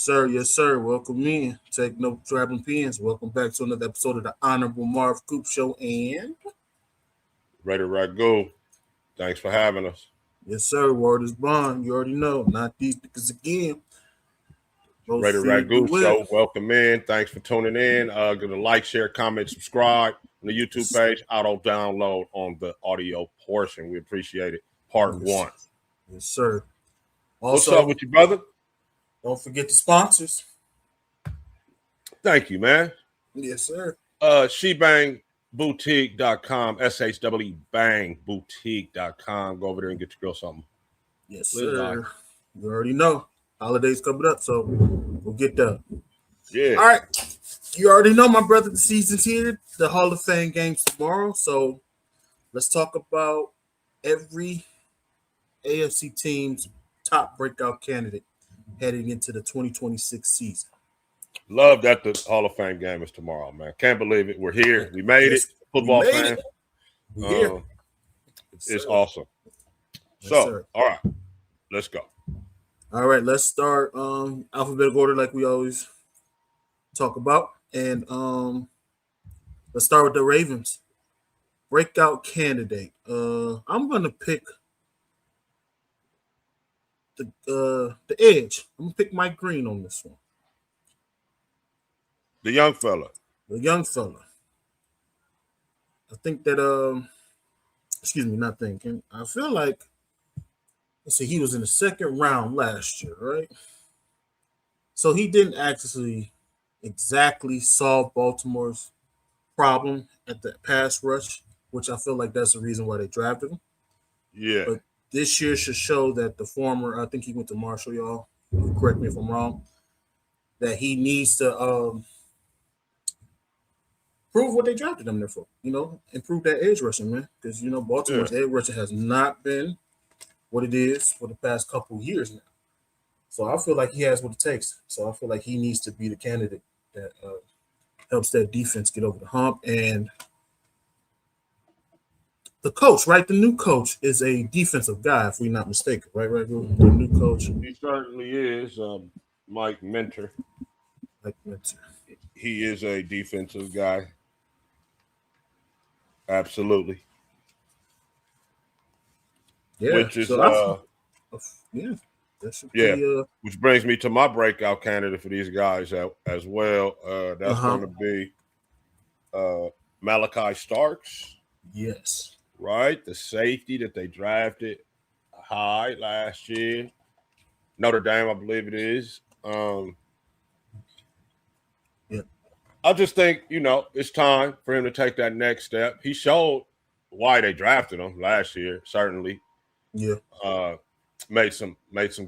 sir. Yes, sir. Welcome in. Take no traveling pins. Welcome back to another episode of the Honorable Marv Coop Show. And RaiderRagu, thanks for having us. yes, sir. Word is bond. You already know. Not these because again, most feared to RaiderRagu win. Show, welcome in. Thanks for tuning in. Give a like, share, comment, subscribe on the YouTube page. Auto download on the audio portion. We appreciate it. Part one. Yes, sir. Also, What's up with you, brother? Don't forget the sponsors. Thank you, man. Yes, sir. SheBangBoutique.com, SHWBangBoutique.com. Go over there and get your girl something. Yes, sir. You already know. Holidays coming up, so we'll get that. Yeah. All right. You already know, my brother, the season's here. The Hall of Fame game's tomorrow. So let's talk about every AFC team's top breakout candidate heading into the 2026 season. Love that the Hall of Fame game is tomorrow, man. Can't believe it. We're here. We made it. Football fans. We're here. It's awesome. Yes, So, sir. all right. Let's go. All right, let's start alphabetical order like we always talk about. And let's start with the Ravens. Breakout candidate. I'm gonna pick the edge. I'm gonna pick Mike Green on this one. The young fella. The young fella. I think that not thinking. I feel like let's see, he was in the second round last year, right? So he didn't actually exactly solve Baltimore's problem at the pass rush, which I feel like that's the reason why they drafted him. Yeah. But this year should show that the former, I think he went to Marshall, y'all. Correct me if I'm wrong. That he needs to prove what they drafted him there for. Improve that edge rushing, man. Because Baltimore's edge rushing has not been what it is for the past couple of years now. So I feel like he has what it takes. So I feel like he needs to be the candidate that helps that defense get over the hump. And the coach, right? The new coach is a defensive guy, if we're not mistaken, right? The new coach. He certainly is. Mike Mentor. He is a defensive guy. Absolutely. Yeah. Which is which brings me to my breakout candidate for these guys as well. That's going to be Malachi Starks. Yes. Right? The safety that they drafted high last year. Notre Dame, I believe it is. I just think, it's time for him to take that next step. He showed why they drafted him last year, certainly. Yeah. Made some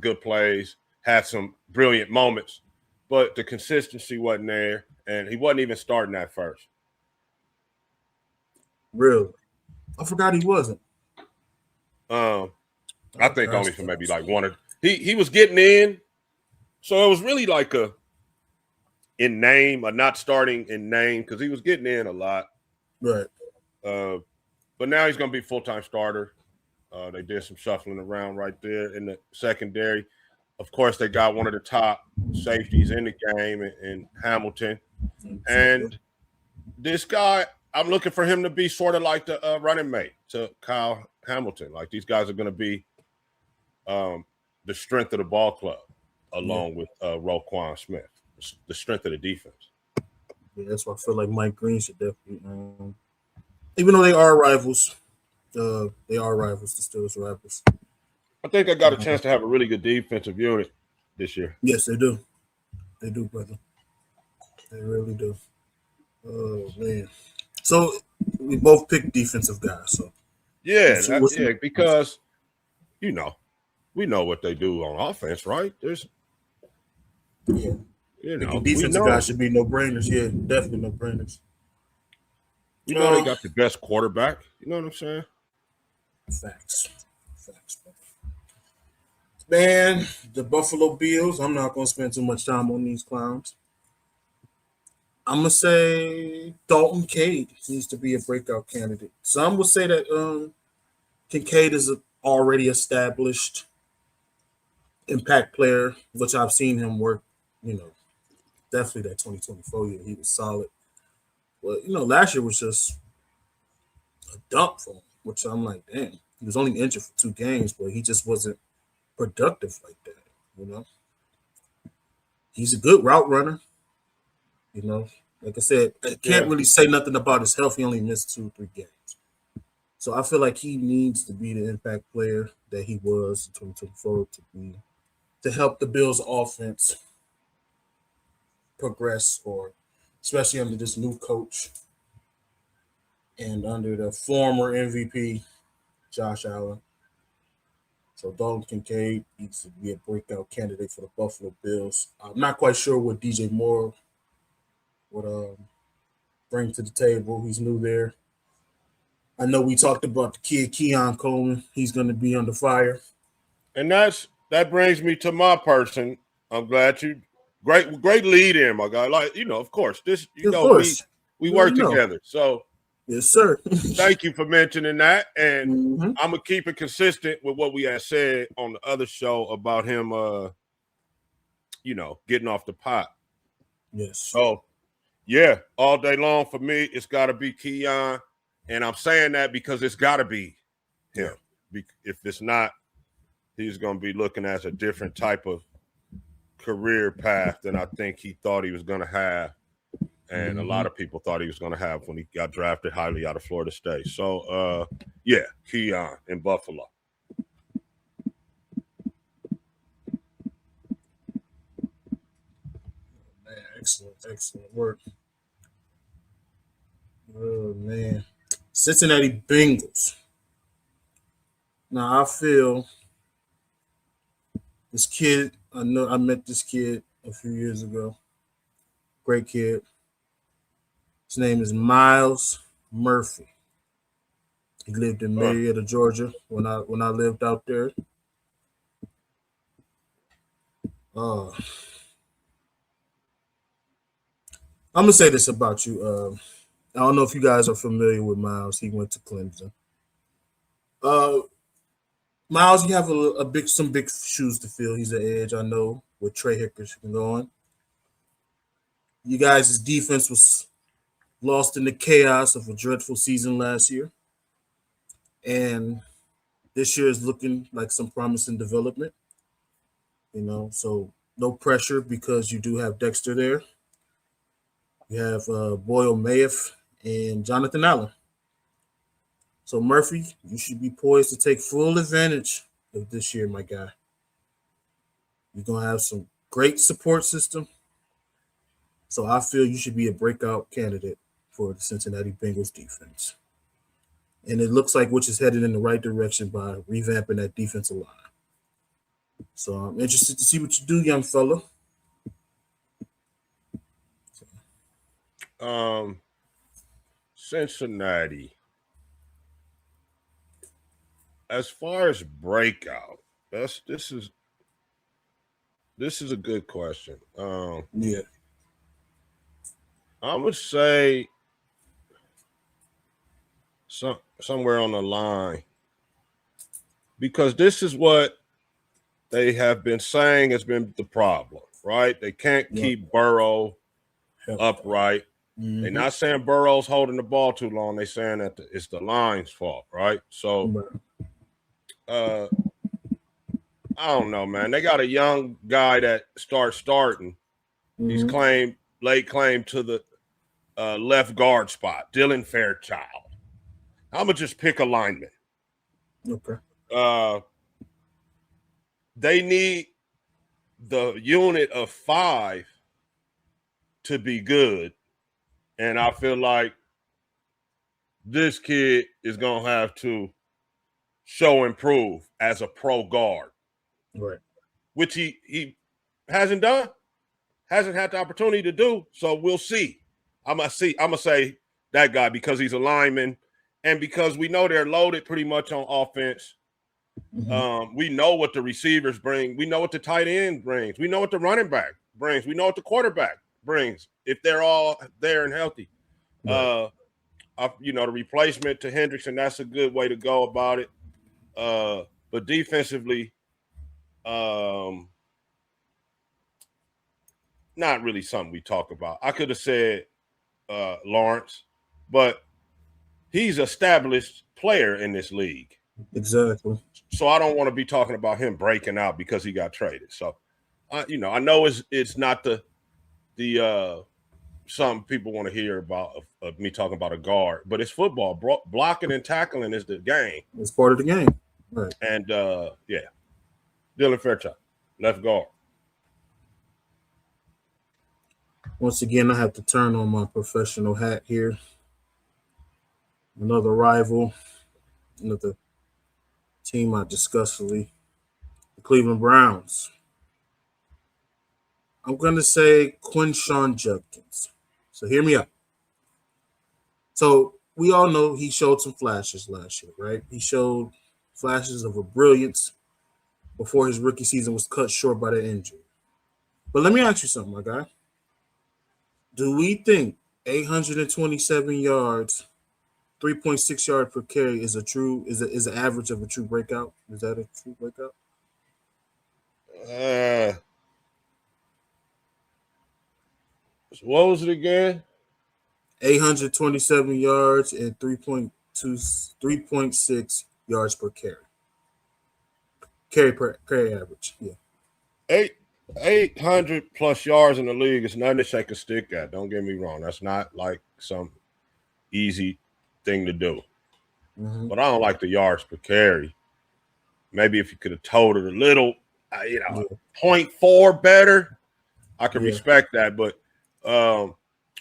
good plays, had some brilliant moments, but the consistency wasn't there, and he wasn't even starting at first. Really? I forgot he wasn't. I think only for maybe like one or he was getting in, so it was really like a not starting in name because he was getting in a lot. Right. But now he's going to be full-time starter. They did some shuffling around right there in the secondary. Of course, they got one of the top safeties in the game in Hamilton. And this guy, I'm looking for him to be sort of like the running mate to Kyle Hamilton. Like these guys are going to be the strength of the ball club along with Roquan Smith, the strength of the defense. Yeah, that's why I feel like Mike Green should definitely, even though they are rivals, the Steelers rivals. I think they got a chance to have a really good defensive unit this year. Yes, they do. They do, brother. They really do. Oh, man. So we both picked defensive guys. So because, we know what they do on offense, right? Defensive guys should be no-brainers. Yeah, definitely no-brainers. They got the best quarterback. You know what I'm saying? Facts. Man, the Buffalo Bills, I'm not going to spend too much time on these clowns. I'm going to say Dalton Cade needs to be a breakout candidate. Some will say that Kincaid is an already established impact player, which I've seen him work definitely that 2024 year, he was solid. But last year was just a dump for him, which I'm like, damn. He was only injured for 2 games, but he just wasn't productive like that. You know, he's a good route runner. You know, like I said, I can't Yeah. really say nothing about his health. He only missed 2 or 3 games. So I feel like he needs to be the impact player that he was in 2024 to help the Bills offense progress, or especially under this new coach and under the former MVP Josh Allen. So Dalton Kincaid needs to be a breakout candidate for the Buffalo Bills. I'm not quite sure what DJ Moore would bring to the table. He's new there. I know we talked about the kid Keon Coleman. He's going to be under fire. And that brings me to my person. I'm glad you great lead in, my guy. Like, of course, Of course, we you work already know. together. So Yes, sir. thank you for mentioning that. And Mhm. I'm gonna keep it consistent with what we had said on the other show about him getting off the pot. Yes. So yeah, all day long for me, it's gotta be Keon. And I'm saying that because it's gotta be him. Yeah. If it's not, he's gonna be looking at a different type of career path than I think he thought he was going to have. And a lot of people thought he was going to have when he got drafted highly out of Florida State. So, yeah, Keon in Buffalo. Man, excellent work. Oh man, Cincinnati Bengals. Now I feel this kid. I know I met this kid a few years ago. Great kid. His name is Miles Murphy. He lived in Marietta, Georgia when I lived out there. Uh, I'm gonna say this about you. I don't know if you guys are familiar with Miles. He went to Clemson. Uh, Miles, you have some big shoes to fill. He's an edge, I know, with Trey Hickerson going. You guys' defense was lost in the chaos of a dreadful season last year, and this year is looking like some promising development. So no pressure because you do have Dexter there. You have Boyle Mayeth and Jonathan Allen. So Murphy, you should be poised to take full advantage of this year, my guy. You're gonna have some great support system. So I feel you should be a breakout candidate for the Cincinnati Bengals defense. And it looks like which is headed in the right direction by revamping that defensive line. So I'm interested to see what you do, young fella. Cincinnati. As far as breakout, this is a good question. Yeah. I would say somewhere on the line, because this is what they have been saying has been the problem, right? They can't keep Burrow upright. They're not saying Burrow's holding the ball too long. They're saying that it's the line's fault, right? So, I don't know, man. They got a young guy that starting. He's late claim to the left guard spot, Dylan Fairchild. I'm gonna just pick a lineman. Okay. They need the unit of 5 to be good, and I feel like this kid is gonna have to show improve as a pro guard, Right. which he hasn't done, hasn't had the opportunity to do. So we'll see. I'm gonna say that guy because he's a lineman, and because we know they're loaded pretty much on offense. We know what the receivers bring. We know what the tight end brings. We know what the running back brings. We know what the quarterback brings if they're all there and healthy. Right. The replacement to Hendrickson, that's a good way to go about it. But defensively, not really something we talk about. I could have said Lawrence, but he's an established player in this league. Exactly. So I don't want to be talking about him breaking out because he got traded. So, I know it's not the some people want to hear about me talking about a guard, but it's football. Blocking and tackling is the game. It's part of the game. Right. And, Dylan Fairchild, left guard. Once again, I have to turn on my professional hat here. Another rival, another team I disgustfully, the Cleveland Browns. I'm going to say Quinshon Judkins. So hear me out. So we all know he showed some flashes last year, right? He showed flashes of a brilliance before his rookie season was cut short by the injury. But let me ask you something, my guy. Do we think 827 yards, 3.6 yards per carry is an average of a true breakout? Is that a true breakout? What was it again? 827 yards and 3.6 yards per carry. Carry average. Yeah. 800 plus yards in the league is nothing to shake a stick at. Don't get me wrong. That's not like some easy thing to do. Mm-hmm. But I don't like the yards per carry. Maybe if you could have told it a little, 0.4 better, I could respect that. But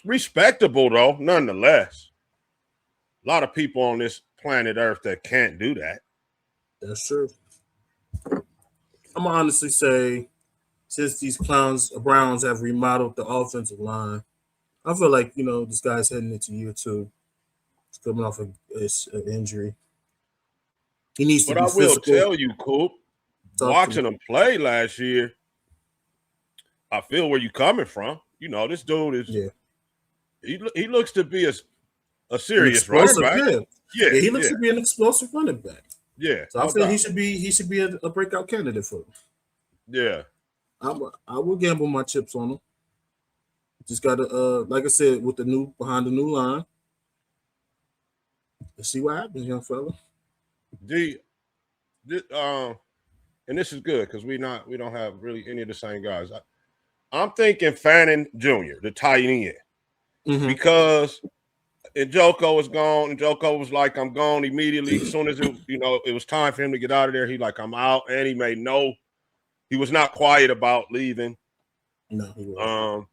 respectable, though, nonetheless. A lot of people on this planet Earth that can't do that. That's true. I'm going to honestly say, since these Browns have remodeled the offensive line, I feel like, this guy's heading into year 2. He's coming off an injury. He needs to be physical. But I will tell you, Coop, watching him play last year, I feel where you're coming from. This dude is he looks to be a serious running back. Yeah, he looks to be an explosive running back. Yeah. So I feel he should be a breakout candidate for him. Yeah. I will gamble my chips on him. Just gotta like I said, behind the new line. Let's see what happens, young fella. And this is good because we don't have really any of the same guys. I'm thinking Fannin Jr., the tight end, because Njoku was gone. Njoku was like, "I'm gone immediately." As soon as it was time for him to get out of there, he like, "I'm out," and he was not quiet about leaving. No, he wasn't.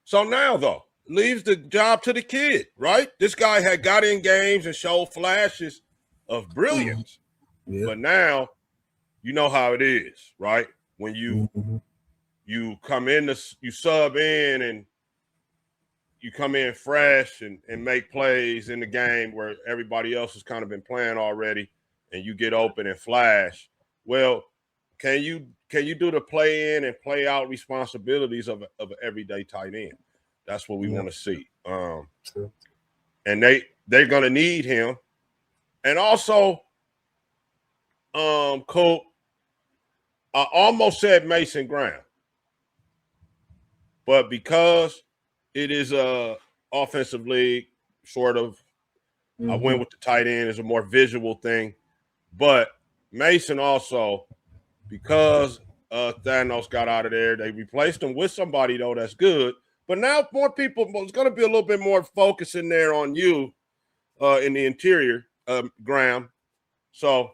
So now though, leaves the job to the kid, right? This guy had got in games and showed flashes of brilliance. But now you know how it is, right? When you come in, you sub in and you come in fresh and make plays in the game where everybody else has kind of been playing already, and you get open and flash. Well, can you do the play in and play out responsibilities of an everyday tight end? That's what we want to see. True. And they're gonna need him. And also, Cole, I almost said Mason Graham, but because it is a offensive league, sort of, I went with the tight end as a more visual thing. But Mason also, because Thanos got out of there, they replaced him with somebody though that's good. But now more people, it's going to be a little bit more focus in there on you in the interior, Graham. So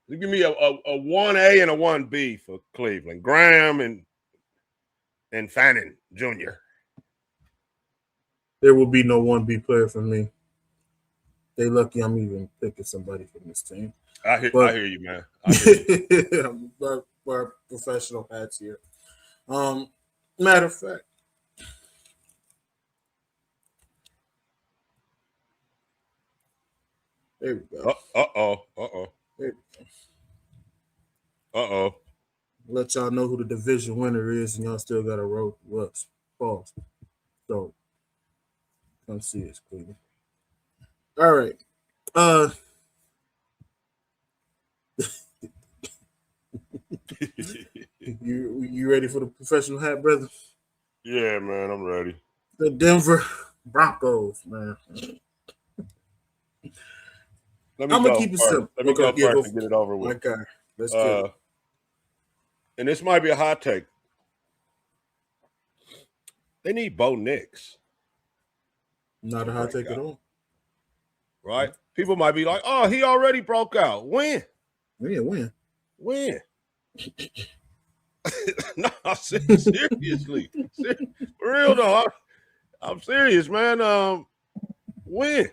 you give me a 1A and a 1B for Cleveland. Graham and Fannin Jr. There will be no 1B player for me. They lucky I'm even picking somebody from this team. I hear you, man. I hear you. Our professional hats here. Matter of fact, there we go. There we go. Let y'all know who the division winner is, and y'all still got to roll what's false. So, come see us, Cleveland. All right. You ready for the professional hat, brother? Yeah, man, I'm ready. The Denver Broncos, man. Let me I'm gonna go keep it first. simple. Let me Okay, go yeah, first go and for get it. it over with. Okay, let's get it. And this might be a hot take. They need Bo Nix. Not a hot take at all. Right? People might be like, "Oh, he already broke out. When? Win. When?" No, seriously, for real though. I'm serious, man. When?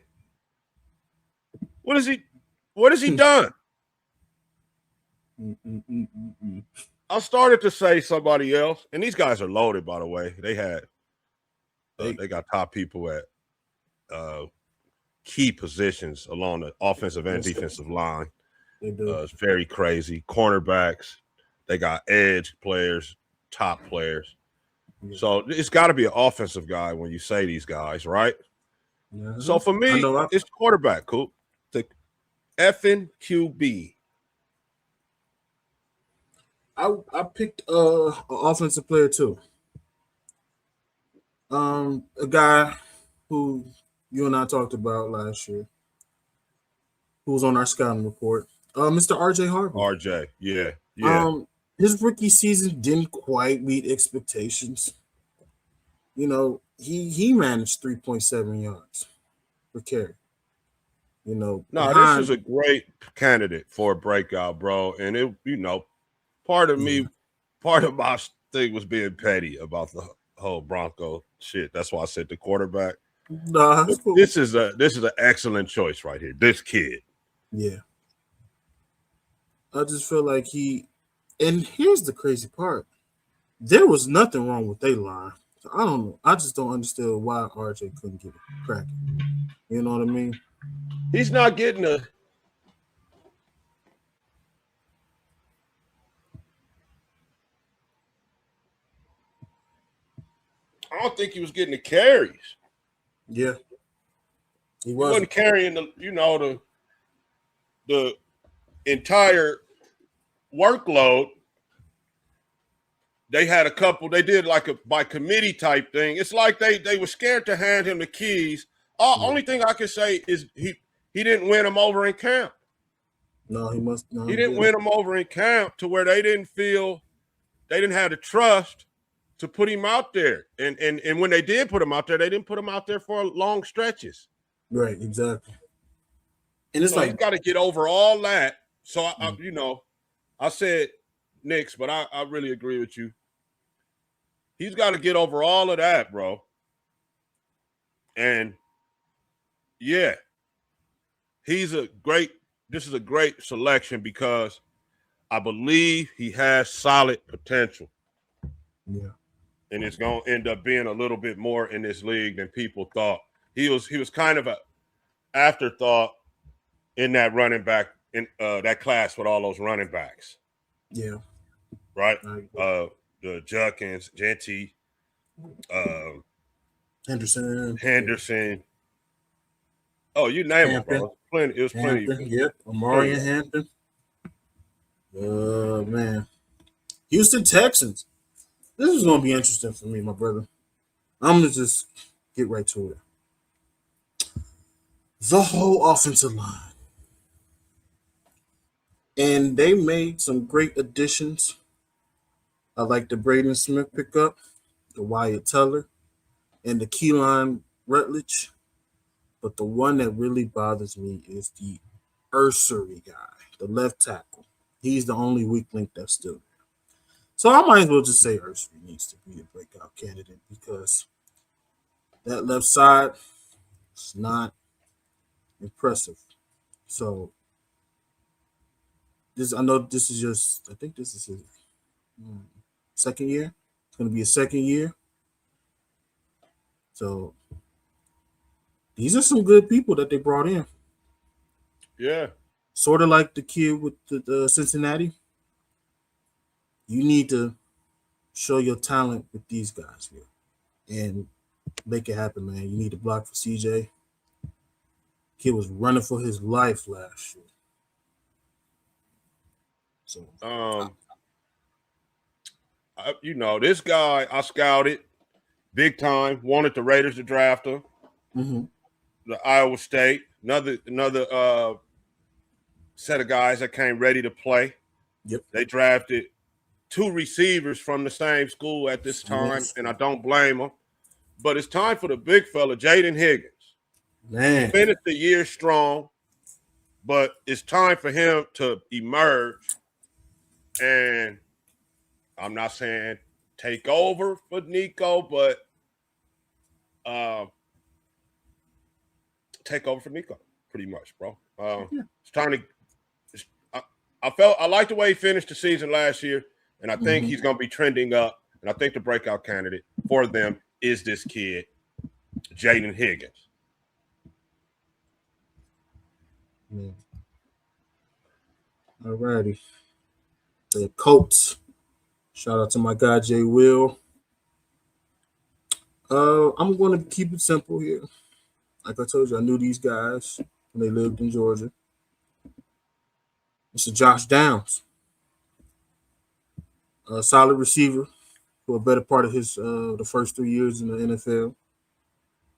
What is he? What has he done? I started to say somebody else, and these guys are loaded, by the way. They got top people at key positions along the offensive and defensive line. They do. It's very crazy. Cornerbacks, they got edge players, top players. Yeah. So it's got to be an offensive guy when you say these guys, right? Mm-hmm. So for me, it's quarterback, cool. The effing QB. I picked an offensive player too. A guy who you and I talked about last year, who was on our scouting report, Mr. RJ Harvey. RJ, yeah. His rookie season didn't quite meet expectations. You know, he managed 3.7 yards per carry. You know, this is a great candidate for a breakout, bro. And it, part of my thing was being petty about the whole Bronco shit. That's why I said the quarterback. Nah, cool. This is an excellent choice right here. This kid. Yeah. I just feel like and here's the crazy part. There was nothing wrong with their line. So I don't know. I just don't understand why RJ couldn't get it cracking. You know what I mean? He's not getting a. I don't think he was getting the carries. Yeah. He wasn't carrying the entire workload. They had a couple. They did like a by committee type thing. It's like they were scared to hand him the keys. Only thing I can say is he didn't win them over in camp. No, he must. No, he didn't win them over in camp to where they didn't have the trust to put him out there. And when they did put him out there, they didn't put him out there for long stretches. Right, exactly. And it's he's got to get over all that. So I said Knicks, but I really agree with you. He's got to get over all of that, bro. And yeah, this is a great selection because I believe he has solid potential. Yeah. And it's going to end up being a little bit more in this league than people thought. He was kind of an afterthought in that running back in that class with all those running backs. Yeah. Right? The Judkins, Genty, Henderson. Oh, you name it, bro. It was plenty. Yep. Amari and Hampton. Man. Houston Texans. This is going to be interesting for me, my brother. I'm going to just get right to it. The whole offensive line. And they made some great additions. I like the Braden Smith pickup, the Wyatt Teller, and the Keelan Rutledge. But the one that really bothers me is the Ursery guy, the left tackle. He's the only weak link that's still there. So I might as well just say Ursery needs to be a breakout candidate because that left side is not impressive. So I know this is just, I think this is his second year. It's going to be a second year. So these are some good people that they brought in. Yeah. Sort of like the kid with the Cincinnati. You need to show your talent with these guys here and make it happen, man. You need to block for CJ. Kid was running for his life last year. So, this guy I scouted. big time. Wanted the Raiders to draft him. Mm-hmm. The Iowa State, another set of guys that came ready to play. Yep. They drafted 2 receivers from the same school at this time, and I don't blame them. But it's time for the big fella, Jaden Higgins. Man. He finished the year strong, but it's time for him to emerge. And I'm not saying take over for Nico, but take over for Nico, pretty much, bro. It's time to. I like the way he finished the season last year, and I think he's going to be trending up. And I think the breakout candidate for them is this kid, Jaden Higgins. Yeah. All righty. The Colts. Shout out to my guy Jay Will. I'm going to keep it simple here. Like I told you, I knew these guys when they lived in Georgia. It's a Josh Downs, a solid receiver for a better part of his the first 3 years in the NFL.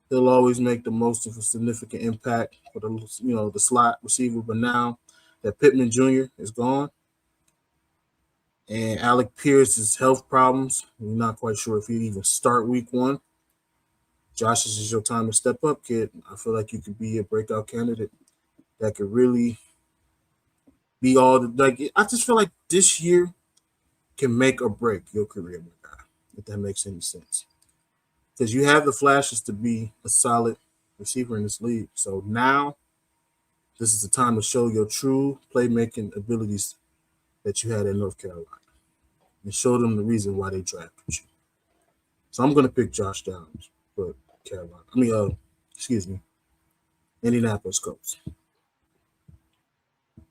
He'll always make the most of a significant impact for the slot receiver. But now that Pittman Jr. is gone, and Alec Pierce's health problems, we're not quite sure if he'd even start week 1. Josh, this is your time to step up, kid. I feel like you could be a breakout candidate that could really be all the like. I just feel like this year can make or break your career, my guy, if that makes any sense. Because you have the flashes to be a solid receiver in this league. So now, this is the time to show your true playmaking abilities that you had in North Carolina and show them the reason why they drafted you. So I'm going to pick Josh Downs for Carolina. Indianapolis Colts.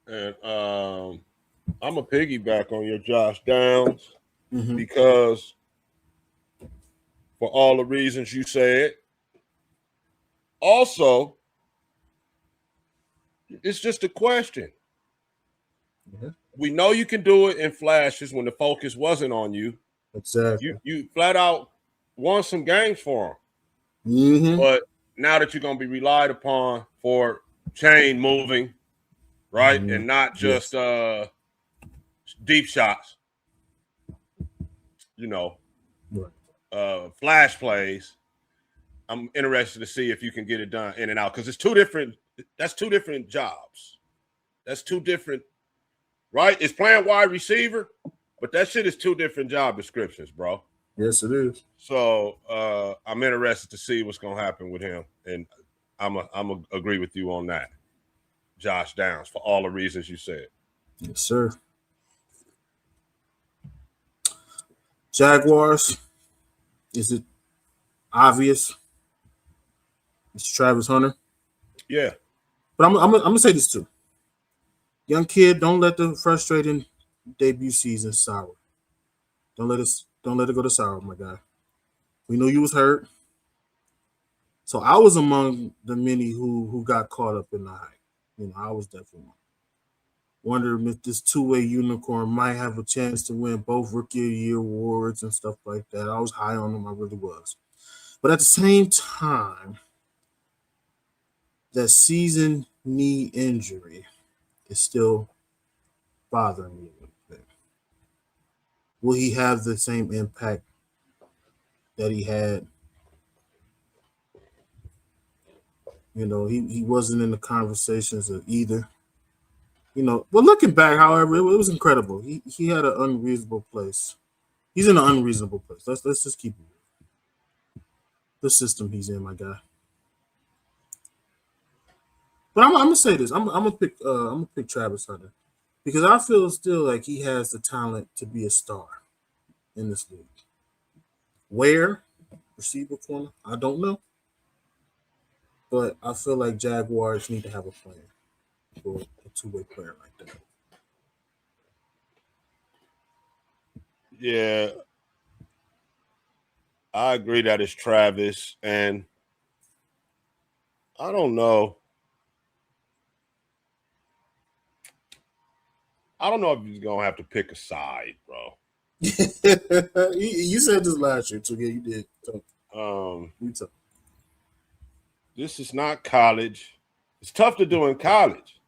And I'm a piggyback on your Josh Downs because for all the reasons you said. Also, it's just a question. Yeah. We know you can do it in flashes when the focus wasn't on you. Exactly. You flat out won some games for them. Mm-hmm. But now that you're going to be relied upon for chain moving, right, and not just deep shots, right. Flash plays, I'm interested to see if you can get it done in and out because it's two different jobs. That's two different, right? It's playing wide receiver, but that shit is two different job descriptions, bro. Yes, it is. So I'm interested to see what's going to happen with him, and I'm a agree with you on that. Josh Downs, for all the reasons you said. Yes, sir. Jaguars. Is it obvious? It's Travis Hunter. Yeah. But I'm gonna say this too. Young kid, don't let the frustrating debut season sour. Don't let it go to sour, my guy. We knew you was hurt. So I was among the many who got caught up in the hype. I was definitely one. Wondering if this two-way unicorn might have a chance to win both Rookie of the Year awards and stuff like that. I was high on him. I really was. But at the same time, that season knee injury is still bothering me a little bit. Will he have the same impact that he had? He wasn't in the conversations of either. But looking back, however, it was incredible. He had an unreasonable place. He's in an unreasonable place. Let's just keep it. The system he's in, my guy. But I'm gonna say this. I'm gonna pick Travis Hunter because I feel still like he has the talent to be a star in this league. Where receiver corner, I don't know, but I feel like Jaguars need to have a plan for a two-way player like that. Yeah, I agree that it's Travis, and I don't know. I don't know if he's gonna have to pick a side, bro. You said this last year too. Yeah, you did. This is not college. It's tough to do in college.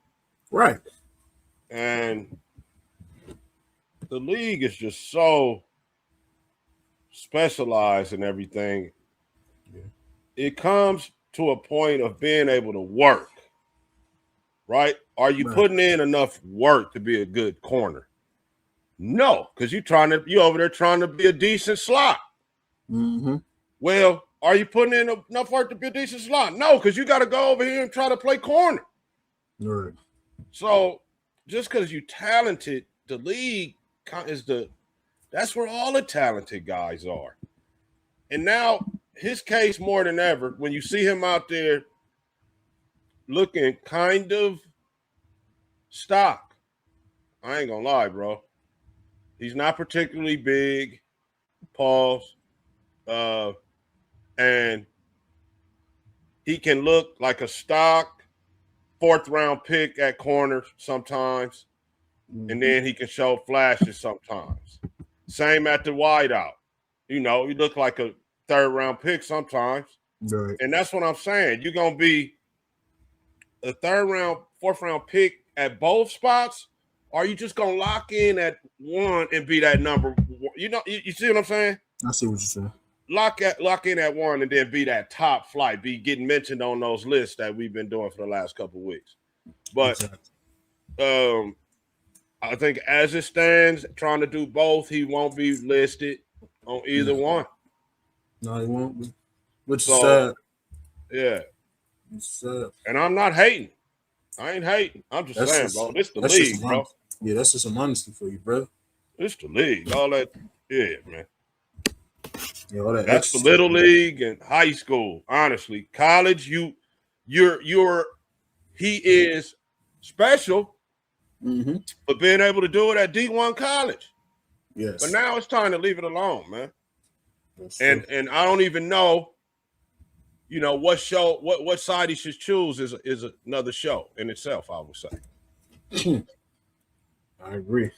Right. And the league is just so specialized in everything. Yeah. It comes to a point of being able to work, right? Are you putting in enough work to be a good corner? No, because you over there trying to be a decent slot. Mm-hmm. Well, are you putting in enough work to be a decent slot? No, because you got to go over here and try to play corner. Right. So just because you talented, the league that's where all the talented guys are. And now his case more than ever, when you see him out there looking kind of stock, I ain't gonna lie, bro. He's not particularly big. Pause. And he can look like a stock 4th-round pick at corner sometimes, and then he can show flashes sometimes. Same at the wideout. You know, he look like a 3rd-round pick sometimes. Right. And that's what I'm saying. You're going to be a 3rd-round, 4th-round pick at both spots, or are you just going to lock in at one and be that number one? You know, you see what I'm saying? I see what you're saying. Lock in at one and then be that top flight, be getting mentioned on those lists that we've been doing for the last couple of weeks. But I think as it stands, trying to do both, he won't be listed on either one. No, he won't be. Which is sad. Yeah. It's sad. And I'm not hating. I ain't hating. I'm just saying, bro. This the league, bro. Yeah, that's just some honesty for you, bro. It's the league. All that, yeah, man. Yeah, all that's the little league and high school. Honestly, college, he is special, but being able to do it at D1 college. Yes. But now it's time to leave it alone, man. And I don't even know, you know, what side he should choose is another show in itself, I would say. I agree.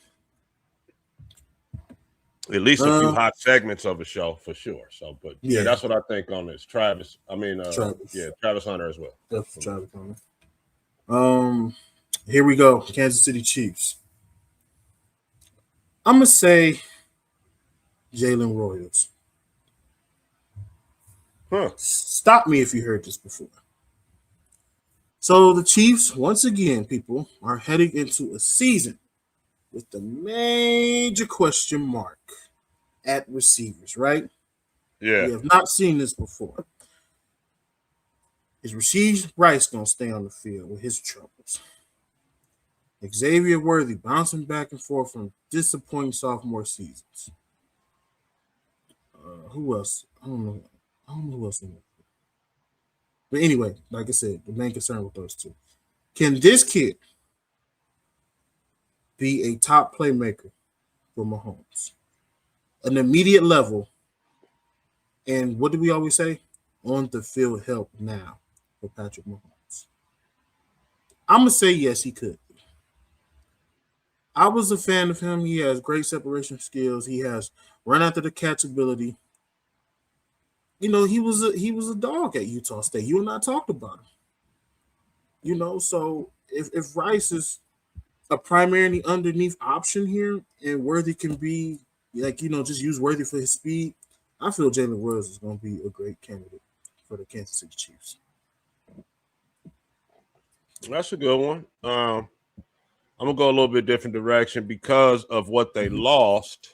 At least a few hot segments of a show for sure. So, but yeah, that's what I think on this. Travis Hunter as well. Definitely Travis Hunter. Here we go. Kansas City Chiefs. I'm gonna say Jalen Royals. Stop me if you heard this before. So the Chiefs, once again, people, are heading into a season with the major question mark at receivers, right? Yeah. We have not seen this before. Is Rasheed Rice going to stay on the field with his troubles? Xavier Worthy bouncing back and forth from disappointing sophomore seasons. Who else? I don't know who else in there. But anyway, like I said, the main concern with those two. Can this kid be a top playmaker for Mahomes? An immediate level. And what do we always say? On the field help now for Patrick Mahomes. I'm going to say yes, he could. I was a fan of him. He has great separation skills. He has run after the catch ability. You know, he was a dog at Utah State. You and I talked about him. You know, so if Rice is a primarily underneath option here and Worthy can be, like, you know, just use Worthy for his speed, I feel Jalen Royals is going to be a great candidate for the Kansas City Chiefs. That's a good one. I'm going to go a little bit different direction because of what they lost.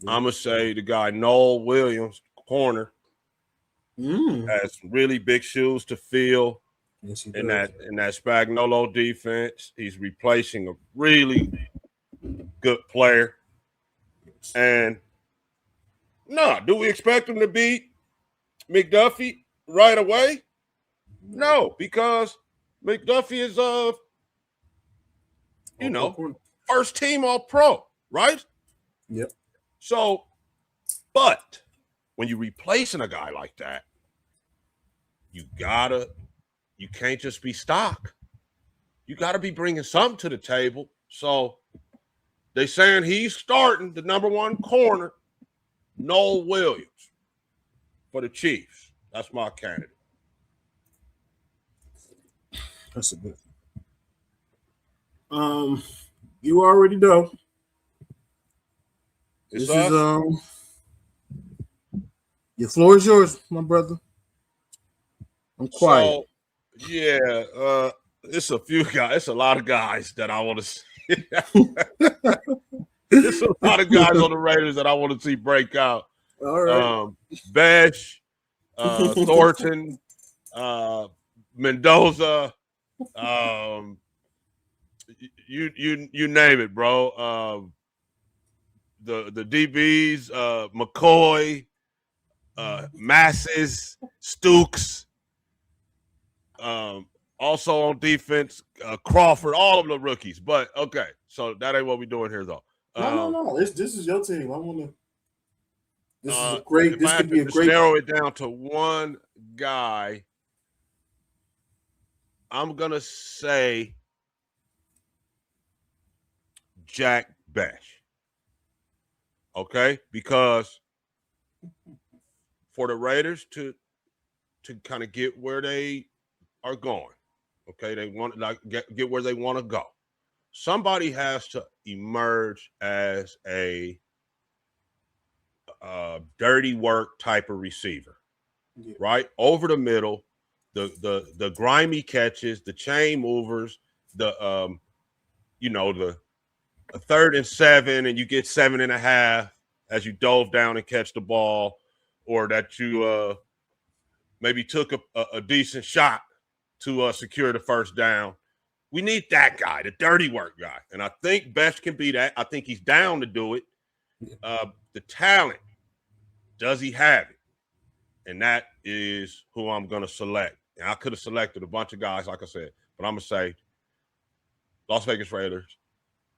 I'm going to say the guy Noel Williams, corner, has really big shoes to fill. Yes, in that Spagnuolo defense. He's replacing a really good player. And do we expect him to beat McDuffie right away? No, because McDuffie is first team All-Pro, right? Yep. So, but when you're replacing a guy like that, you can't just be stock. You got to be bringing something to the table. So they saying he's starting the number one corner, Noel Williams. for the Chiefs. That's my candidate. That's a good one. You already know. It's This us. is your floor is yours, my brother. I'm quiet. So, yeah, it's a few guys. It's a lot of guys that I want to see. It's a lot of guys on the Raiders that I want to see break out. All right. Besh, Thornton, Mendoza, you name it, bro. The DBs, McCoy, Masses, Stooks. Also on defense, Crawford, all of the rookies. But okay, so that ain't what we're doing here, though. No. This is your team. I want to. This is a If great. I This had could be a to great. narrow it down to one guy, I'm gonna say Jack Bash. Okay, because for the Raiders to kind of get where they are going, okay, they want to get where they want to go. Somebody has to emerge as a dirty work type of receiver, right? Over the middle, the grimy catches, the chain movers, the the 3rd and 7, and you get 7.5 as you dove down and catch the ball, or that you maybe took a decent shot to secure the first down. We need that guy, the dirty work guy. And I think Best can be that. I think he's down to do it. The talent, does he have it? And that is who I'm going to select. And I could have selected a bunch of guys, like I said, but I'm going to say Las Vegas Raiders,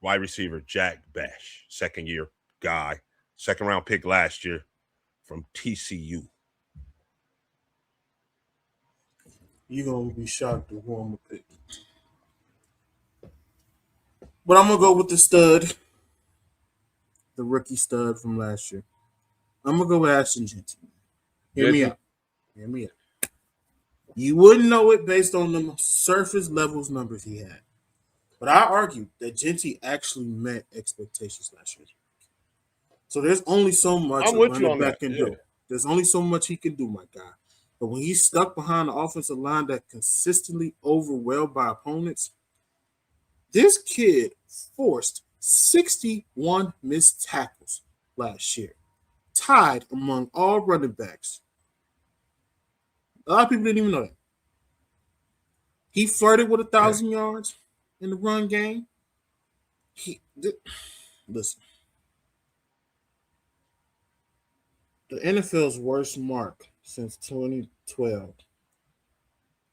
wide receiver Jack Bash, 2nd-year guy, 2nd-round pick last year from TCU. You're going to be shocked at who I'm going to pick. But I'm going to go with the stud, the rookie stud from last year. I'm going to go with Ashton Jeanty. Hear me out. You wouldn't know it based on the surface levels numbers he had. But I argue that Jeanty actually met expectations last year. So there's only so much I'm a with you running on back that. can do. There's only so much he can do, my guy. But when he's stuck behind the offensive line that consistently overwhelmed by opponents, this kid forced 61 missed tackles last year, tied among all running backs. A lot of people didn't even know that. He flirted with 1,000 yards in the run game. Listen. The NFL's worst mark since 2012.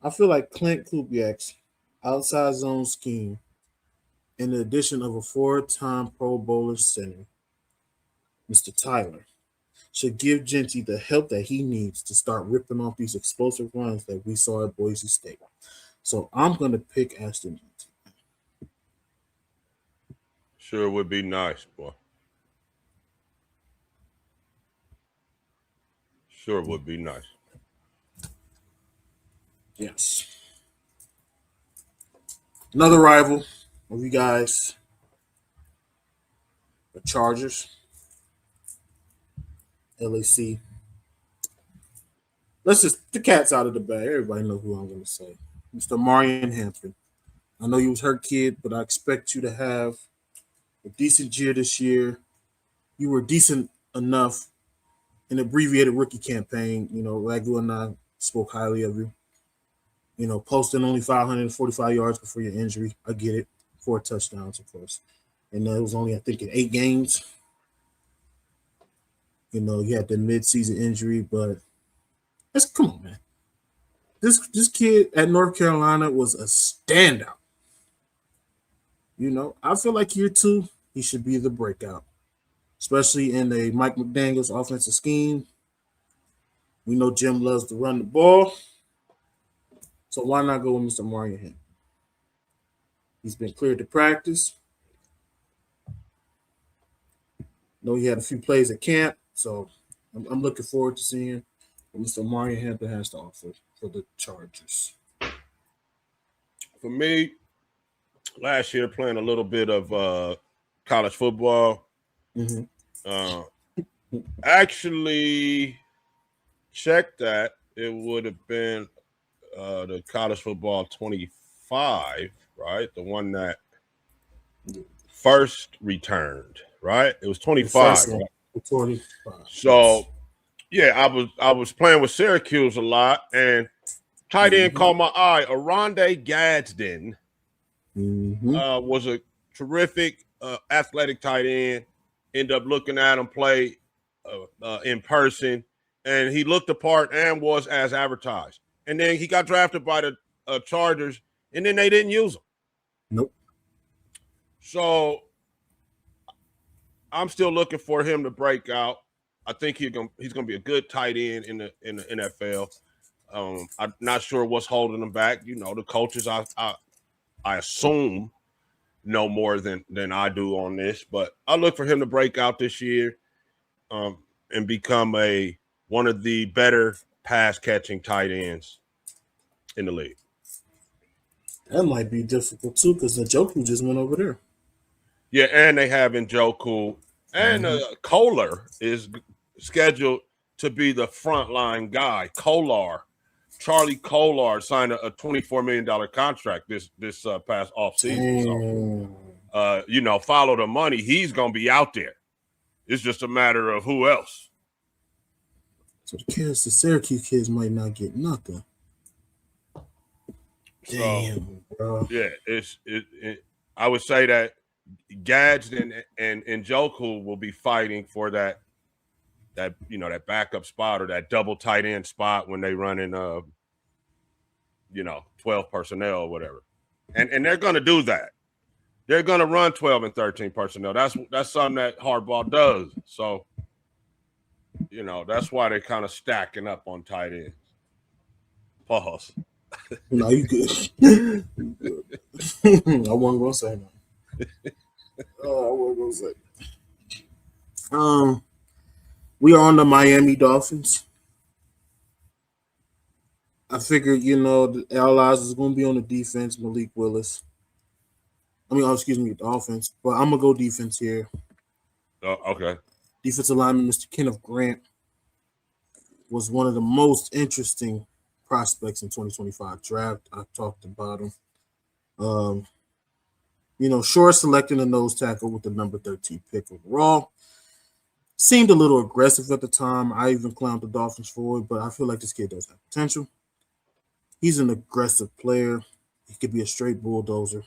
I feel like Clint Kubiak's outside zone scheme and the addition of a 4-time Pro Bowler center, Mr. Tyler, should give Jeanty the help that he needs to start ripping off these explosive runs that we saw at Boise State. So I'm going to pick Ashton Jeanty. Sure would be nice, boy. Sure would be nice. Yes. Another rival of you guys, the Chargers, LAC. Let's just, the cat's out of the bag. Everybody knows who I'm going to say. Mr. Marion Hampton. I know you was hurt, kid, but I expect you to have a decent year this year. You were decent enough in abbreviated rookie campaign. Ragu and I spoke highly of you. Posting only 545 yards before your injury. I get it. 4 touchdowns, of course. And it was only, I think, in 8 games. You had the mid-season injury, but come on, man. This kid at North Carolina was a standout. I feel like year 2, he should be the breakout, especially in a Mike McDaniel's offensive scheme. We know Jim loves to run the ball. So why not go with Mr. Marion Hampton? He's been cleared to practice. Know he had a few plays at camp, so I'm looking forward to seeing Mr. Mario Hampton has to offer for the Chargers? For me, last year playing a little bit of college football. Mm-hmm. Actually, check that. It would have been the college football 25, right? The one that first returned, right? It was 25. One, right? 25. So yeah, I was playing with Syracuse a lot, and tight end caught my eye. Aronde Gadsden was a terrific athletic tight end. Ended up looking at him play in person, and he looked the part and was as advertised. And then he got drafted by the Chargers, and then they didn't use him. Nope. So I'm still looking for him to break out. I think he's gonna be a good tight end in the NFL. I'm not sure what's holding him back. You know, the coaches I assume know more than I do on this, but I look for him to break out this year and become one of the better pass catching tight ends in the league. That might be difficult too, because Njoku just went over there. Yeah, and they have Njoku, and Kohler is scheduled to be the frontline guy. Charlie Kolar signed a $24 million contract this past offseason. So, you know, follow the money. He's going to be out there. It's just a matter of who else. So the Syracuse kids might not get nothing. Damn, bro. Yeah, I would say that Gadsden and Njoku will be fighting for that backup spot or that double tight end spot when they run in 12 personnel or whatever. And they're going to do that. They're going to run 12 and 13 personnel. That's something that Harbaugh does. So, you know, that's why they're kind of stacking up on tight ends. Pause. No, you good. I wasn't going to say that. I wasn't going to say that. We are on the Miami Dolphins. I figured, the allies is going to be on the defense, Malik Willis. The offense. But I'm going to go defense here. Okay. Defensive lineman, Mr. Kenneth Grant, was one of the most interesting prospects in 2025 draft. I talked about him. Short selecting a nose tackle with the number 13 pick overall. Seemed a little aggressive at the time. I even clowned the Dolphins for it, but I feel like this kid does have potential. He's an aggressive player. He could be a straight bulldozer.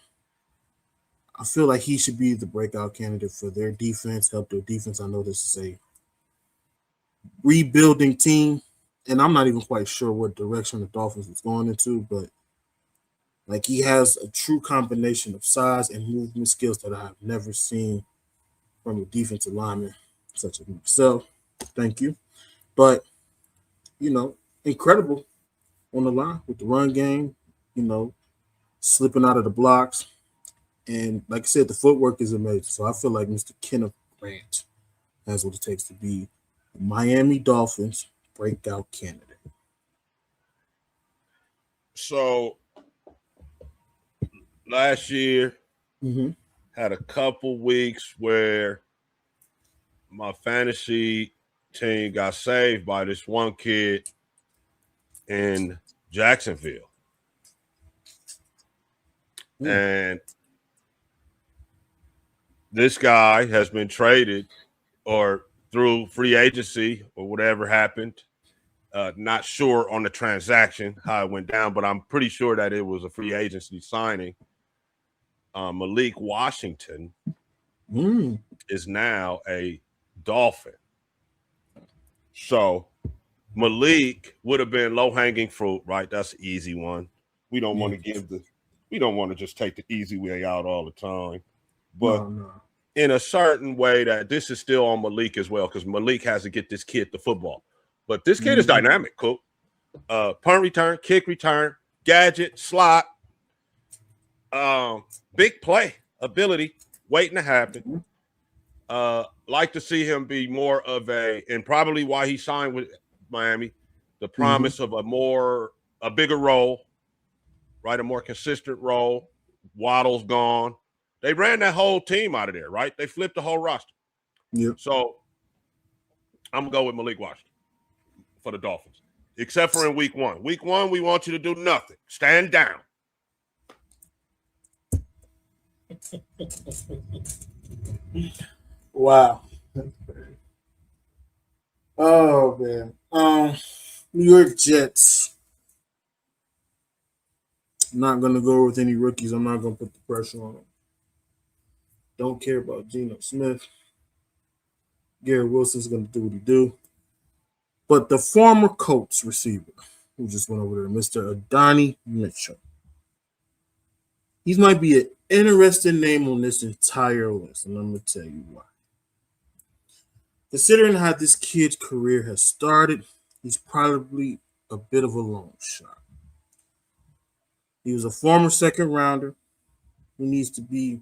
I feel like he should be the breakout candidate for their defense, help their defense. I know this is a rebuilding team, and I'm not even quite sure what direction the Dolphins is going into, but he has a true combination of size and movement skills that I have never seen from a defensive lineman such as myself. Thank you. But, incredible on the line with the run game, slipping out of the blocks. And like I said, the footwork is amazing. So I feel like Mr. Kenneth Grant has what it takes to be a Miami Dolphins breakout candidate. So last year, had a couple weeks where my fantasy team got saved by this one kid in Jacksonville. And this guy has been traded or through free agency or whatever happened. Not sure on the transaction, how it went down, but I'm pretty sure that it was a free agency signing. Malik Washington is now a Dolphin. So Malik would have been low-hanging fruit, right? That's an easy one. We don't want to just take the easy way out all the time. But in a certain way that this is still on Malik as well, because Malik has to get this kid the football. But this kid is dynamic, cool. Punt return, kick return, gadget, slot, big play ability waiting to happen. Like to see him be more of and probably why he signed with Miami, the promise of a bigger role, right? A more consistent role. Waddle's gone. They ran that whole team out of there, right? They flipped the whole roster. Yeah. So I'm going to go with Malik Washington for the Dolphins, except for in week 1. Week 1, we want you to do nothing. Stand down. Wow. Oh man. New York Jets. I'm not gonna go with any rookies. I'm not gonna put the pressure on them. Don't care about Geno Smith. Garrett Wilson's gonna do what he do. But the former Colts receiver who just went over there, Mr. Adonai Mitchell. He might be an interesting name on this entire list, and I'm gonna tell you why. Considering how this kid's career has started, he's probably a bit of a long shot. He was a former second rounder who needs to be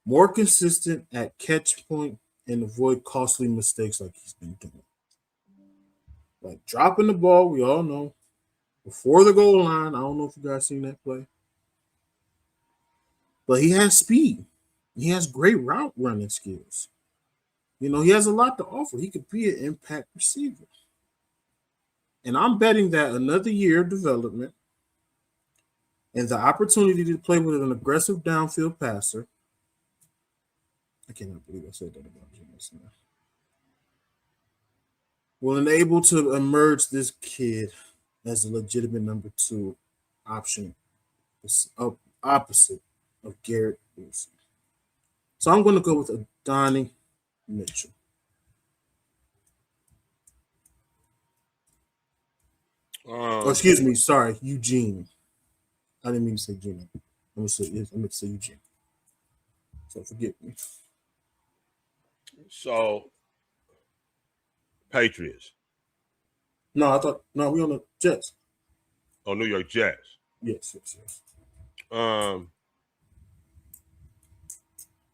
more consistent at catch point and avoid costly mistakes like he's been doing. Like dropping the ball, we all know, before the goal line. I don't know if you guys seen that play. But he has speed. He has great route running skills. You know, he has a lot to offer. He could be an impact receiver. And I'm betting that another year of development and the opportunity to play with an aggressive downfield passer. I cannot believe I said that about Jimmy Smith. Will enable to emerge this kid as a legitimate number 2 option opposite of Garrett Wilson. So I'm going to go with Adonai Mitchell. Excuse me, sorry, Eugene. I didn't mean to say Gino. I meant to say Eugene. So forgive me. So, Patriots. No, we on the Jets. Oh, New York Jets. Yes.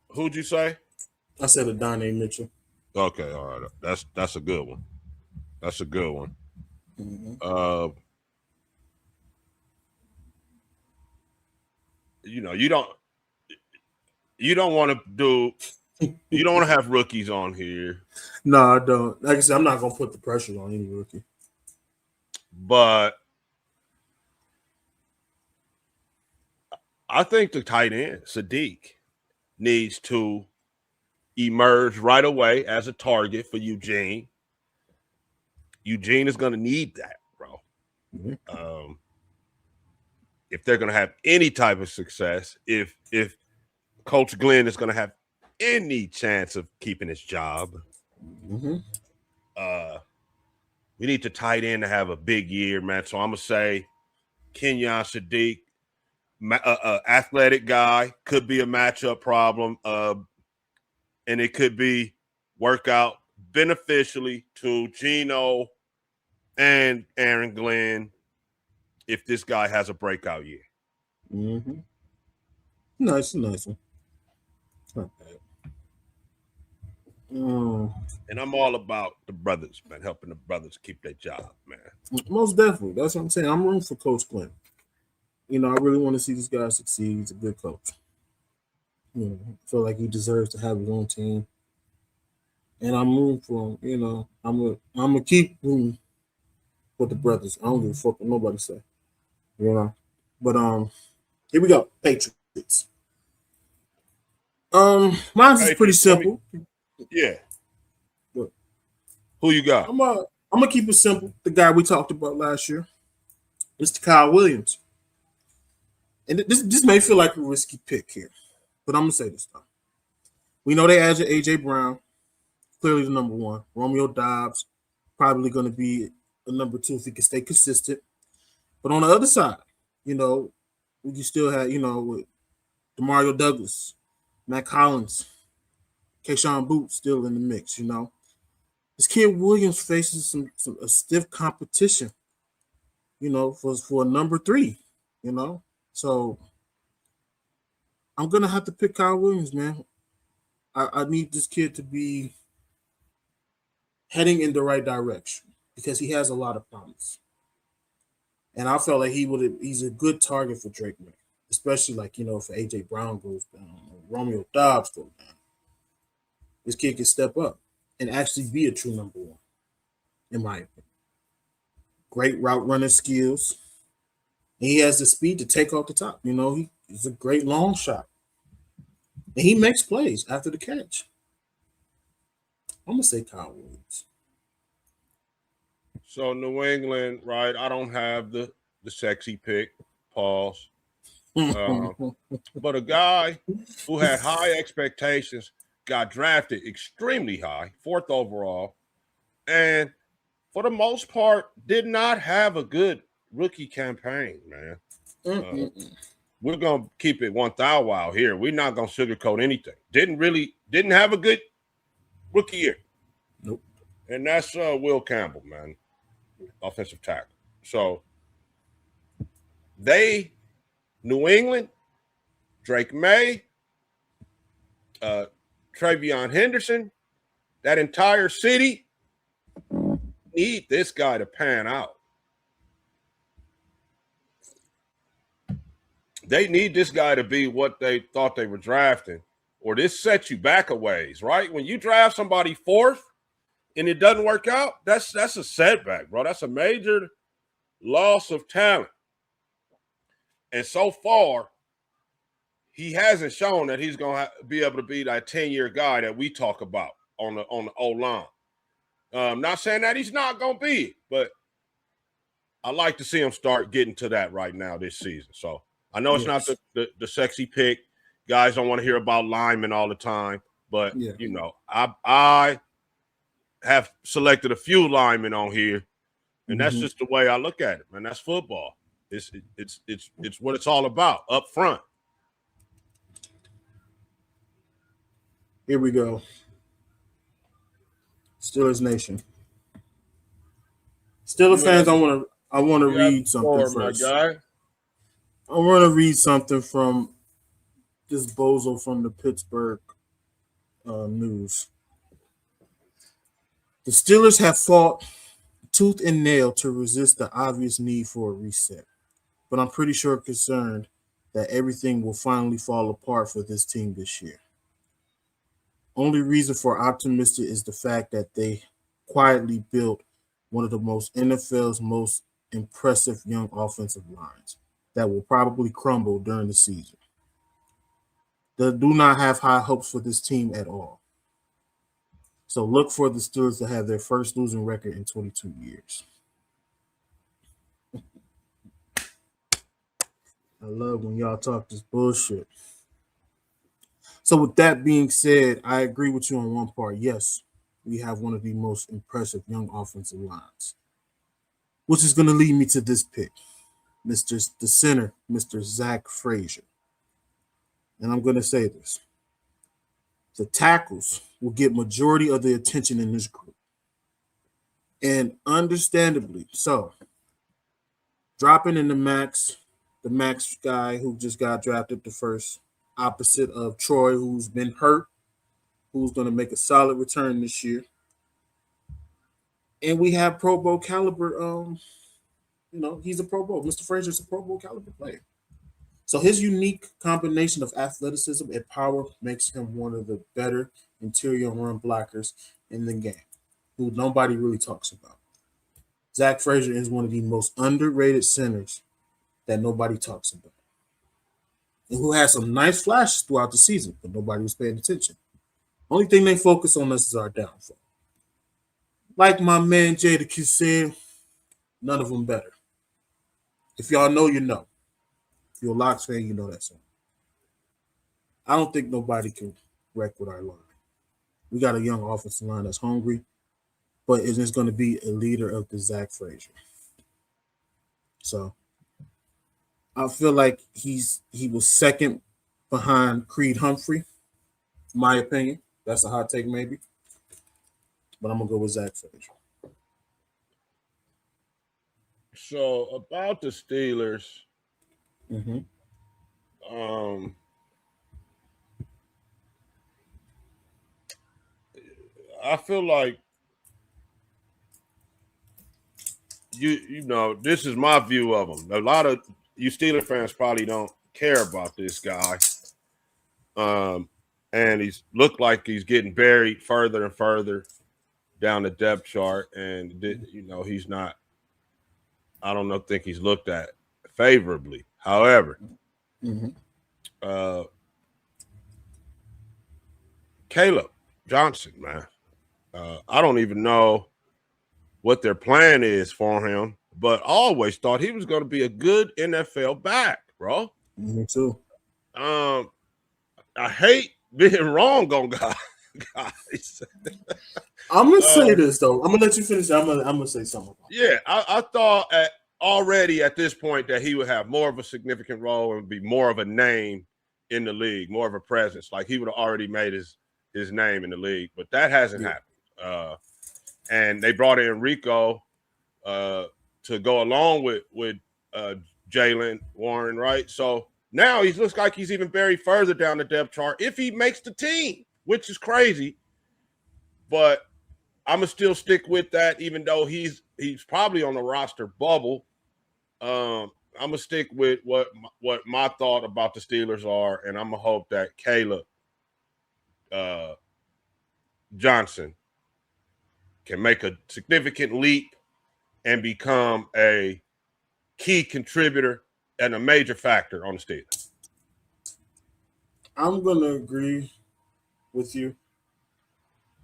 Who'd you say? I said Adonai Mitchell. Okay, all right. That's a good one. That's a good one. Mm-hmm. You don't want to have rookies on here. No, I don't. Like I said, I'm not gonna put the pressure on any rookie. But I think the tight end, Sadiq, needs to emerge right away as a target for Eugene. Eugene is going to need that, bro. Mm-hmm. If they're going to have any type of success, if Coach Glenn is going to have any chance of keeping his job, mm-hmm. We need the tight end to have a big year, man. So I'm going to say Kenyon Sadiq, athletic guy, could be a matchup problem, and it could be work out beneficially to Geno and Aaron Glenn if this guy has a breakout year. Mm-hmm. Nice one. Not bad. And I'm all about the brothers, man, helping the brothers keep their job, man. Most definitely. That's what I'm saying. I'm rooting for Coach Glenn. You know, I really want to see this guy succeed. He's a good coach. You know, I feel like he deserves to have his own team. And I'm rooting for him. You know, I'm gonna keep rooting for the brothers. I don't give a fuck what nobody say. You know. But here we go. Patriots. Mine's is pretty simple. Yeah. Look, who you got? I'm gonna keep it simple. The guy we talked about last year, Mr. Kyle Williams. And this may feel like a risky pick here, but I'm gonna say this though. We know they added AJ Brown, clearly the number 1. Romeo Doubs, probably gonna be a number 2 if he can stay consistent. But on the other side, you know, you still have, you know, with DeMario Douglas, Matt Collins, Keyshawn Boots still in the mix, you know. This kid Williams faces a stiff competition, you know, for a number 3, you know. So I'm gonna have to pick Kyle Williams, man. I need this kid to be heading in the right direction because he has a lot of promise. And I felt like he's a good target for Drake May, especially like, if AJ Brown goes down, or Romeo Dobbs goes down. This kid can step up and actually be a true number one, in my opinion. Great route running skills. And he has the speed to take off the top. He's a great long shot. And he makes plays after the catch. I'm gonna say Kyle Williams. So New England, right? I don't have the sexy pick. Pause. But a guy who had high expectations got drafted extremely high, 4th overall, and for the most part did not have a good rookie campaign, man. We're gonna keep it 1,000 out here. We're not gonna sugarcoat anything. Didn't have a good rookie year. Nope. And that's Will Campbell, man, offensive tackle. So New England, Drake May, Travion Henderson, that entire city need this guy to pan out. They need this guy to be what they thought they were drafting, or this sets you back a ways, right? When you draft somebody 4th and it doesn't work out, that's a setback, bro. That's a major loss of talent. And so far, he hasn't shown that he's going to be able to be that 10-year guy that we talk about on the O-line. Not saying that he's not going to be, but I like to see him start getting to that right now this season. So I know it's not the sexy pick. Guys don't want to hear about linemen all the time, but, I have selected a few linemen on here, and that's just the way I look at it, man. That's football. It's what it's all about up front. Here we go. Steelers Nation. Steelers fans, I want to read something first. I want to read something from this bozo from the Pittsburgh News. The Steelers have fought tooth and nail to resist the obvious need for a reset, but I'm pretty sure concerned that everything will finally fall apart for this team this year. Only reason for optimistic is the fact that they quietly built one of the NFL's most impressive young offensive lines that will probably crumble during the season. They do not have high hopes for this team at all. So look for the Steelers to have their first losing record in 22 years. I love when y'all talk this bullshit. So with that being said, I agree with you on one part. Yes, we have one of the most impressive young offensive lines, which is going to lead me to this pick, the center, Mr. Zach Frazier. And I'm going to say this. The tackles will get majority of the attention in this group. And understandably so. Dropping in the max guy who just got drafted the first, opposite of Troy, who's been hurt, who's going to make a solid return this year. And we have Pro Bowl caliber, he's a Pro Bowl. Mr. Frazier's a Pro Bowl caliber player. So his unique combination of athleticism and power makes him one of the better interior run blockers in the game, who nobody really talks about. Zach Frazier is one of the most underrated centers that nobody talks about, and who has some nice flashes throughout the season, but nobody was paying attention. Only thing they focus on us is our downfall. Like my man Jadakiss said, none of them better. If y'all know, you know. If you're a Locks fan, you know that song. I don't think nobody can wreck with our line. We got a young offensive line that's hungry, but it is going to be a leader of the Zach Frazier. So I feel like he was second behind Creed Humphrey, in my opinion. That's a hot take, maybe. But I'm going to go with Zach Frazier. So about the Steelers, I feel like you know, this is my view of him. A lot of you Steelers fans probably don't care about this guy. And he's looked like he's getting buried further and further down the depth chart. And, you know, he's not, I don't know, think he's looked at favorably. However, Caleb Johnson, man, I don't even know what their plan is for him, but I always thought he was going to be a good NFL back, bro. Me too. I hate being wrong on guys. I'm gonna say this though. I'm gonna let you finish. I'm gonna say something. Yeah, I thought already at this point that he would have more of a significant role and be more of a name in the league, more of a presence. Like he would have already made his name in the league, but that hasn't happened. And they brought in Rico to go along with Jalen Warren, right? So now he looks like he's even buried further down the depth chart if he makes the team, which is crazy. But I'm gonna still stick with that, even though he's probably on the roster bubble. I'm gonna stick with what my thought about the Steelers are, and I'm gonna hope that Caleb Johnson can make a significant leap and become a key contributor and a major factor on the Steelers. I'm gonna agree with you.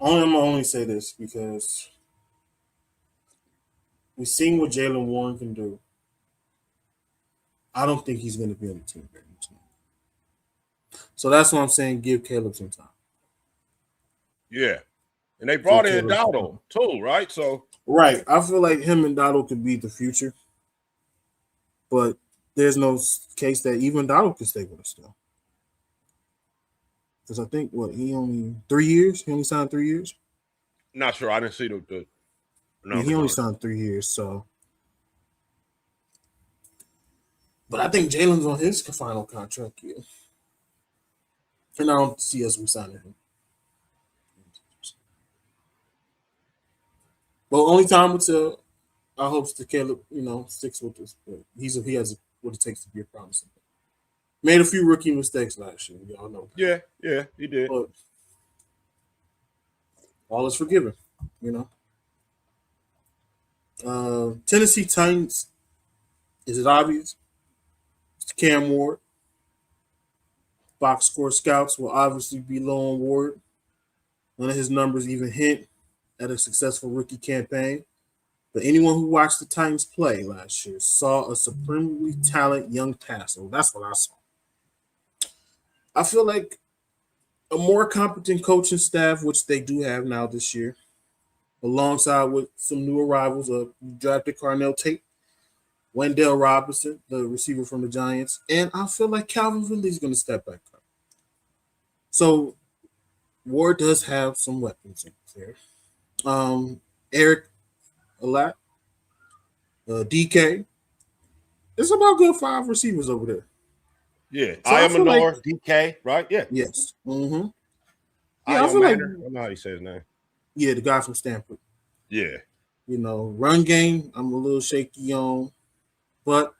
I'm gonna only say this because we've seen what Jalen Warren can do. I don't think he's gonna be on the team very much longer. So that's why I'm saying give Caleb some time. Yeah. And they brought in Dowdle too, right? So right. I feel like him and Dowdle could be the future. But there's no case that even Dowdle could stay with us still. Because I think he only 3 years? He only signed 3 years? Not sure. I didn't see the yeah, he only signed 3 years, so. But I think Jalen's on his final contract here. And I don't see us resigning him. Well, only time will tell. I hope that Caleb, sticks with us. But he has what it takes to be a promising. Made a few rookie mistakes last year. Y'all know. Yeah, he did. But all is forgiven, Tennessee Titans. Is it obvious? It's Cam Ward. Box score scouts will obviously be low on Ward. None of his numbers even hint at a successful rookie campaign. But anyone who watched the Titans play last year saw a supremely talented young passer. That's what I saw. I feel like a more competent coaching staff, which they do have now this year, alongside with some new arrivals. Drafted Carnell Tate, Wendell Robinson, the receiver from the Giants, and I feel like Calvin Ridley is going to step back up. So Ward does have some weapons in there. Eric Alak, DK. There's about good 5 receivers over there. Yeah, so I am Manor, DK, right? Yeah. Yes. Mm-hmm. Yeah, I feel like I don't know how you say his name. Yeah, the guy from Stanford. Yeah. Run game, I'm a little shaky on, but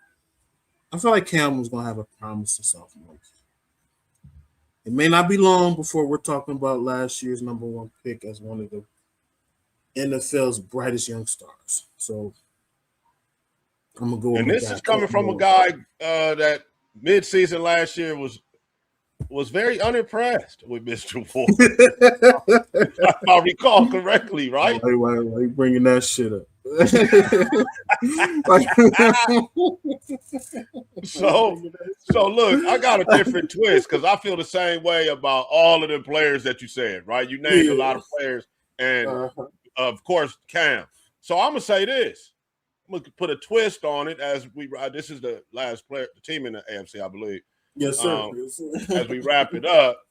I feel like Cam was gonna have a promising sophomore. It may not be long before we're talking about last year's number 1 pick as one of the NFL's brightest young stars. So I'm gonna go. And this is coming from a guy that mid-season last year was very unimpressed with Mr. Ward. If I recall correctly, right? Why you bringing that shit up? So look, I got a different twist because I feel the same way about all of the players that you said, right? You named a lot of players, and of course Cam. So I'm gonna say this. I'm gonna put a twist on it as we. This is the last player, the team in the AFC, I believe. Yes, sir. As we wrap it up,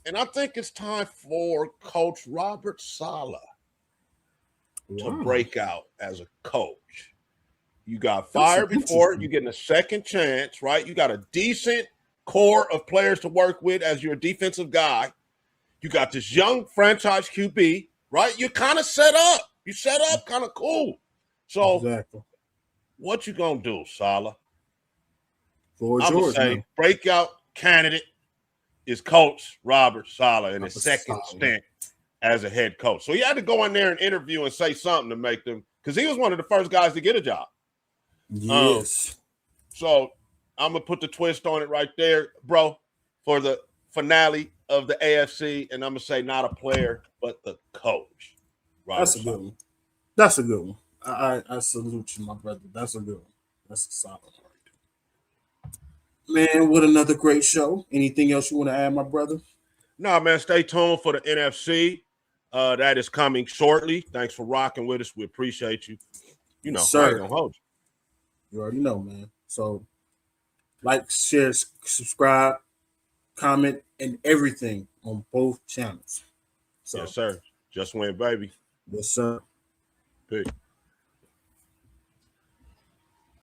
and I think it's time for Coach Robert Saleh to break out as a coach. You got fired before, you're getting a second chance, right? You got a decent core of players to work with as you're a defensive guy. You got this young franchise QB, right? You're kind of set up. You set up kind of cool. So Exactly. what you gonna do, Salah? For I'm gonna George, say man. breakout candidate is Coach Robert Salah in his Robert second Saleh. stint as a head coach. So he had to go in there and interview and say something to make them, because he was one of the first guys to get a job. Yes. So I'm gonna put the twist on it right there, bro, for the finale of the AFC, and I'm gonna say not a player, but the coach. Robert That's a good one. That's a good one. I salute you, my brother. That's a good one. That's a solid one. Man, what another great show. Anything else you want to add, my brother? No, man, stay tuned for the NFC. That is coming shortly. Thanks for rocking with us. We appreciate you. You Yes, know, I ain't sir. gonna hold You already know, man. So, like, share, subscribe, comment, and everything on both channels. you. So, Yes, sir. Just win, baby. yes, sir. Peace.